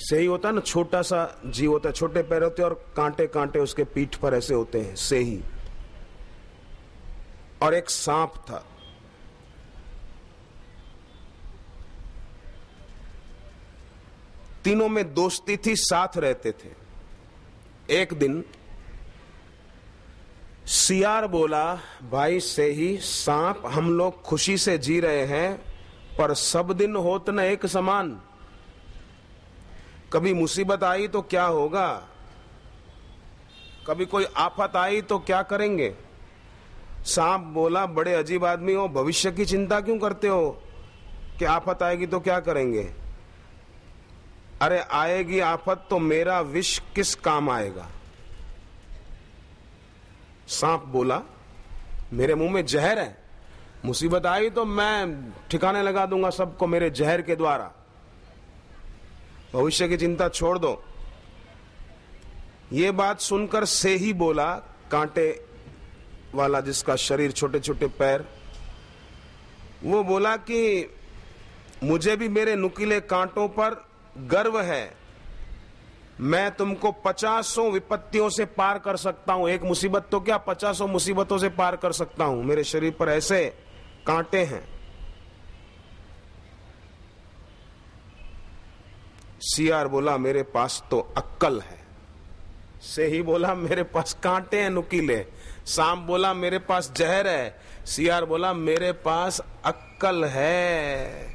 सेही होता है ना, छोटा सा जीव होता है, छोटे पैर होते हैं और कांटे कांटे उसके पीठ पर ऐसे होते हैं, सेही। और एक सांप था। तीनों में दोस्ती थी, साथ रहते थे। एक दिन सियार बोला, भाई सेही सांप, हम लोग खुशी से जी रहे हैं, पर सब दिन होत न एक समान। कभी मुसीबत आई तो क्या होगा, कभी कोई आफत आई तो क्या करेंगे। सांप बोला, बड़े अजीब आदमी हो, भविष्य की चिंता क्यों करते हो कि आफत आएगी तो क्या करेंगे। अरे आएगी आफत तो मेरा विष किस काम आएगा। सांप बोला, मेरे मुंह में जहर है, मुसीबत आई तो मैं ठिकाने लगा दूंगा सबको मेरे जहर के द्वारा, भविष्य की चिंता छोड़ दो। ये बात सुनकर सेही बोला, कांटे वाला जिसका शरीर, छोटे छोटे पैर, वो बोला कि मुझे भी मेरे नुकीले कांटों पर गर्व है, मैं तुमको 50 विपत्तियों से पार कर सकता हूं। एक मुसीबत तो क्या, 50 मुसीबतों से पार कर सकता हूं, मेरे शरीर पर ऐसे कांटे हैं। सियार बोला, मेरे पास तो अक्कल है। सेही बोला, मेरे पास कांटे हैं नुकीले। सांप बोला, मेरे पास जहर है। सियार बोला, मेरे पास अक्कल है,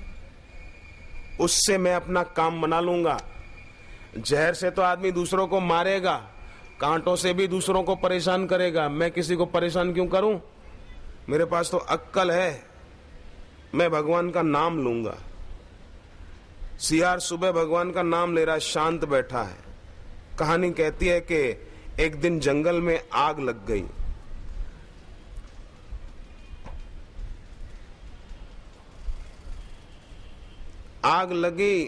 उससे मैं अपना काम बना लूंगा। जहर से तो आदमी दूसरों को मारेगा, कांटों से भी दूसरों को परेशान करेगा, मैं किसी को परेशान क्यों करूं। मेरे पास तो अक्कल है, मैं भगवान का नाम लूंगा। सियार सुबह भगवान का नाम ले रहा है, शांत बैठा है। कहानी कहती है कि एक दिन जंगल में आग लग गई। आग लगी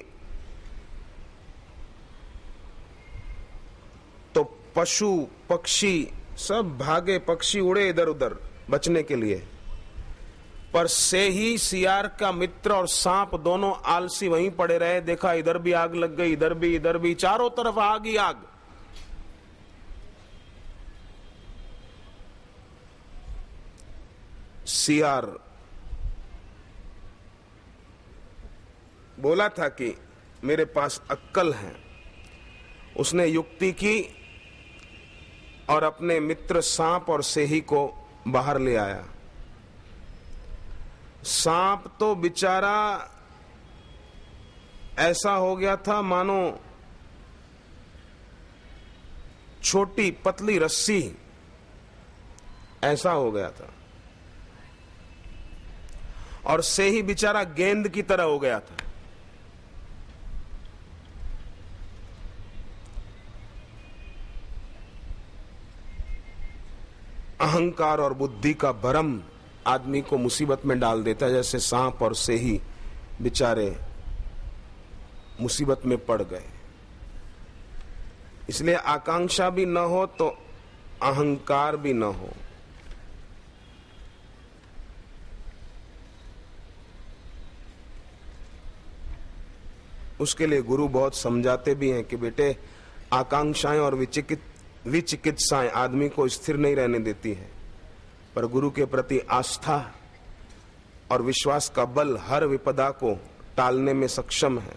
तो पशु पक्षी सब भागे, पक्षी उड़े इधर उधर बचने के लिए, पर सेही सियार का मित्र और सांप दोनों आलसी वहीं पड़े रहे। देखा इधर भी आग लग गई, इधर भी, चारों तरफ आग ही आग। सियार बोला था कि मेरे पास अक्कल है, उसने युक्ति की और अपने मित्र सांप और सेही को बाहर ले आया। सांप तो बेचारा ऐसा हो गया था मानो छोटी पतली रस्सी, ऐसा हो गया था। और सेही बेचारा गेंद की तरह हो गया था। अहंकार और बुद्धि का भ्रम आदमी को मुसीबत में डाल देता है। जैसे सांप और सेही बेचारे मुसीबत में पड़ गए। इसलिए आकांक्षा भी न हो तो अहंकार भी न हो। उसके लिए गुरु बहुत समझाते भी हैं कि बेटे, आकांक्षाएं और विचिकित्साएं आदमी को स्थिर नहीं रहने देती है, पर गुरु के प्रति आस्था और विश्वास का बल हर विपदा को टालने में सक्षम है।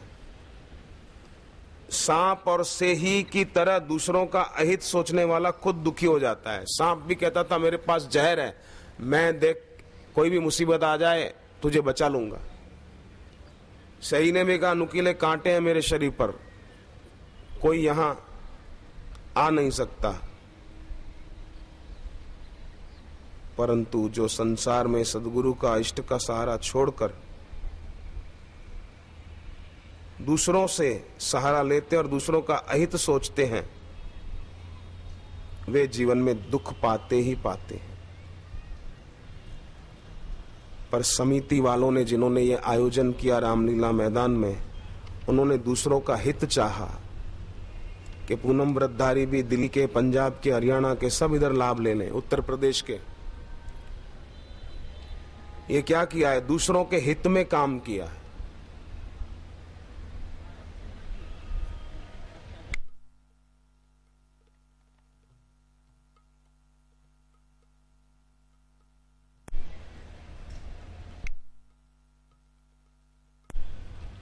सांप और सेही की तरह दूसरों का अहित सोचने वाला खुद दुखी हो जाता है। सांप भी कहता था मेरे पास जहर है, मैं देख कोई भी मुसीबत आ जाए तुझे बचा लूंगा। सेही ने भी कहा नुकीले कांटे हैं मेरे शरीर पर, कोई यहां आ नहीं सकता। परंतु जो संसार में सद्गुरु का, इष्ट का सहारा छोड़कर दूसरों से सहारा लेते और दूसरों का अहित सोचते हैं, वे जीवन में दुख पाते ही पाते हैं। पर समिति वालों ने, जिन्होंने ये आयोजन किया रामलीला मैदान में, उन्होंने दूसरों का हित चाहा कि पूनम व्रतधारी भी दिल्ली के, पंजाब के, हरियाणा के सब इधर लाभ ले लें, उत्तर प्रदेश के। ये क्या किया है? दूसरों के हित में काम किया है।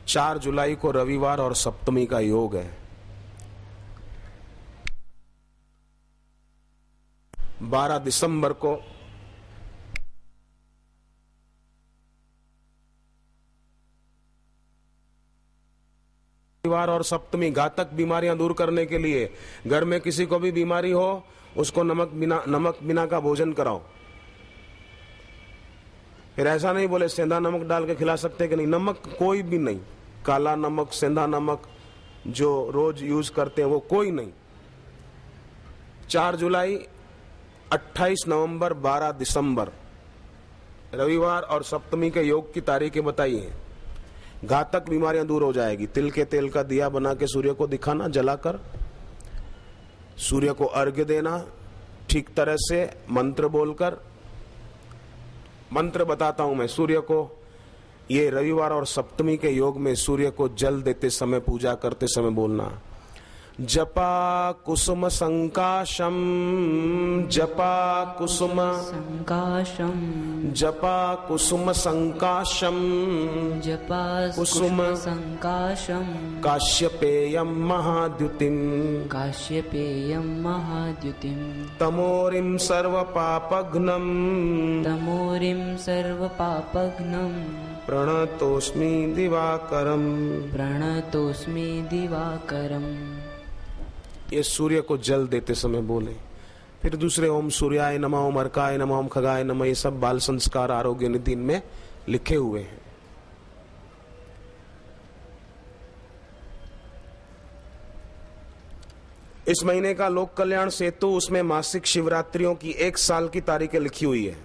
4 जुलाई को रविवार और सप्तमी का योग है। 12 दिसंबर को रविवार और सप्तमी घातक बीमारियां दूर करने के लिए घर में किसी को भी बीमारी हो उसको नमक बिना का भोजन कराओ। फिर ऐसा नहीं बोले सेंधा नमक डाल के खिला सकते कि नहीं, नमक कोई भी नहीं, काला नमक सेंधा नमक जो रोज यूज करते हैं वो कोई नहीं। 4 जुलाई 28 नवंबर 12 दिसंबर रविवार और सप्तमी के योग की तारीखें बताई हैं। घातक बीमारियां दूर हो जाएगी। तिल के तेल का दिया बना के सूर्य को दिखाना, जलाकर सूर्य को अर्घ्य देना, ठीक तरह से मंत्र बोलकर। मंत्र बताता हूं मैं सूर्य को। ये रविवार और सप्तमी के योग में सूर्य को जल देते समय, पूजा करते समय बोलना। जपा कुसुम संकाशम, जपा कुसुम संकाशम, जपा कुसुम संकाशम, जपा कुसुम संकाशम, काश्यपेयम महाद्युतिम, काश्यपेयम महाद्युतिम, तमोरिम सर्व पापघ्नम, तमोरिम सर्व पापघ्नम, प्रणतोस्मि दिवाकरम, प्रणतोस्मि दिवाकरम। ये सूर्य को जल देते समय बोले। फिर दूसरे ओम सूर्याय नमः, ओम अर्काय नमः, ओम खगाय नमः, ये सब बाल संस्कार आरोग्य निधि में लिखे हुए हैं। इस महीने का लोक कल्याण सेतु, उसमें मासिक शिवरात्रियों की 1 साल की तारीखें लिखी हुई है।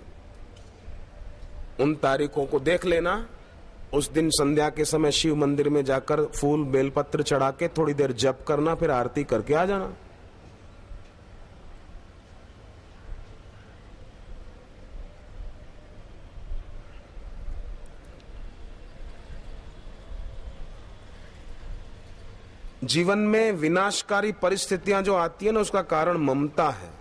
उन तारीखों को देख लेना। उस दिन संध्या के समय शिव मंदिर में जाकर फूल बेलपत्र चढ़ा के थोड़ी देर जप करना, फिर आरती करके आ जाना। जीवन में विनाशकारी परिस्थितियां जो आती है ना, उसका कारण ममता है।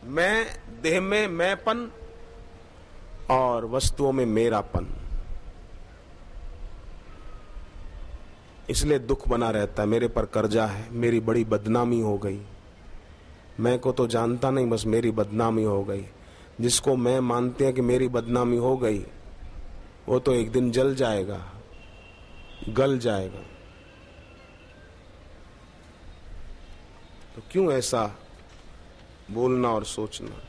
मैं, देह में मैंपन और वस्तुओं में मेरापन, इसलिए दुख बना रहता है। मेरे पर कर्जा है, मेरी बड़ी बदनामी हो गई, मैं को तो जानता नहीं, बस मेरी बदनामी हो गई। जिसको मैं मानते हैं कि मेरी बदनामी हो गई, वो तो एक दिन जल जाएगा, गल जाएगा। तो क्यों ऐसा बोलना और सोचना।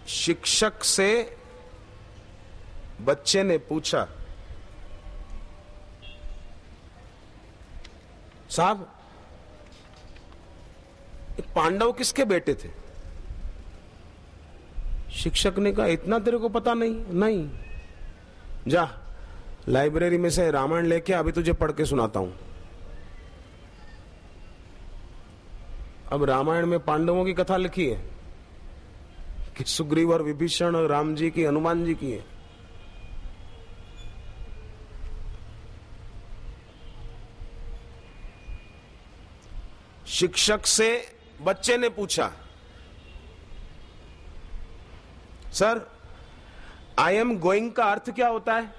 शिक्षक से बच्चे ने पूछा, साहब पांडव किसके बेटे थे? शिक्षक ने कहा, इतना तेरे को पता नहीं? नहीं, जा लाइब्रेरी में से रामायण लेके अभी तुझे पढ़ के सुनाता हूं। अब रामायण में पांडवों की कथा लिखी है कि सुग्रीव और विभीषण और राम जी की, हनुमान जी की है। शिक्षक से बच्चे ने पूछा, सर आई एम गोइंग का अर्थ क्या होता है?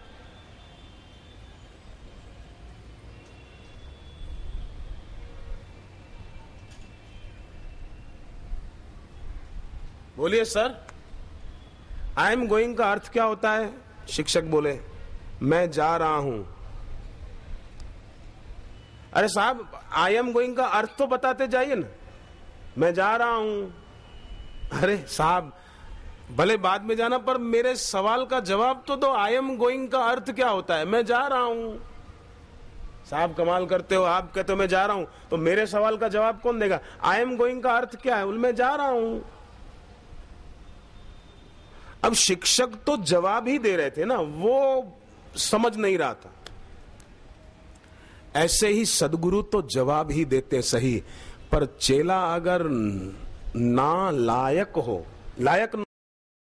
बोलिए सर, आई एम गोइंग का अर्थ क्या होता है? शिक्षक बोले, मैं जा रहा हूं। अरे साहब, आई एम गोइंग का अर्थ तो बताते जाइए ना। मैं जा रहा हूं। अरे साहब, भले बाद में जाना, पर मेरे सवाल का जवाब तो दो। आई एम गोइंग का अर्थ क्या होता है? मैं जा रहा हूं। साहब कमाल करते हो, आप कहते हो मैं जा रहा हूं, तो मेरे सवाल का जवाब कौन देगा? आई एम गोइंग का अर्थ क्या है? मैं जा रहा हूं। अब शिक्षक तो जवाब ही दे रहे थे ना, वो समझ नहीं रहा था। ऐसे ही सदगुरु तो जवाब ही देते सही, पर चेला अगर ना लायक हो, लायक